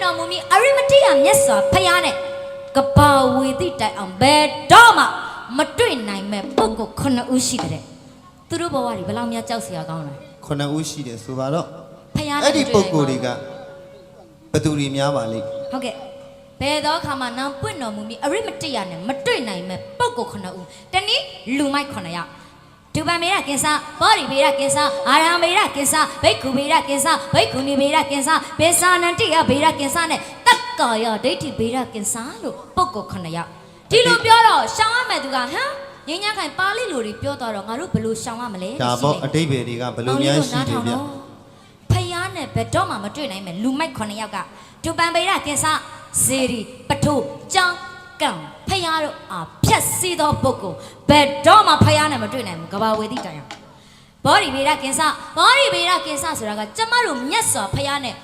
တော်မူမီအရိမတိယမြတ်စွာဖယားနဲ့ကဘာဝေတိတိုင်အောင်ဘယ်တော့မှမတွေ့နိုင်မဲ့ပုဂ္ဂိုလ်9ဦးရှိတဲ့သူတို့ဘဝတွေဘယ်လောက်များကြောက်စရာကောင်းလဲ9ဦးရှိတယ်ဆိုပါတော့ဖယားအဲ့ဒီပုဂ္ဂိုလ်တွေကဘသူတွေများပါလိမ့်ဟုတ်ကဲ့ဘယ်တော့ခါမှနောင်ပွင့်တော်မူမီအရိမတိယနဲ့မတွေ့နိုင်မဲ့ပုဂ္ဂိုလ်9ဦးတနည်းလူမိုက်9ယောက်ဒုဗံမေရကင်စာဘောရီဗေရကင်စာအာရမေရကင်စာဘိက္ခုဗေရကင်စာဘိက္ခုနီဗေရကင်စာဘေသာနန္တိယဗေရကင်စာနဲ့တက္ကာယဒိဋ္ဌိဗေရကင်စာလို့ပုဂ္ဂိုလ်9ယောက်ဒီလိုပြောတော့ရှောင်းရမယ်သူကဟမ်ငင်းညခိုင်ပါဠိလိုတွေပြောတော့ငါတို့ဘယ်လိုရှောင်းရမလဲဒါပေါ့အတိတ်ဘယ်တွေကဘယ်လိုများရှိတယ်ဗျဖယားနဲ့ဘယ်တော့မှမတွေ့နိုင်မယ်လူမိုက်9ယောက်ကဒုဗံဗေရကင်စာဇေရီပထိုးကြောင်းကံဖယားတို့ဖြတ်စည်းသောပုဂ္ဂိုလ်ဘယ်တော့မှဖယားနဲ့မတွေ့နိုင်ဘူးကဘာဝေတိတိုင်အောင်ဘောရီဗေဒကင်္စဘောရီဗေဒကင်္စဆိုတာကကျမတို့မြတ်စွာဖယားနဲ့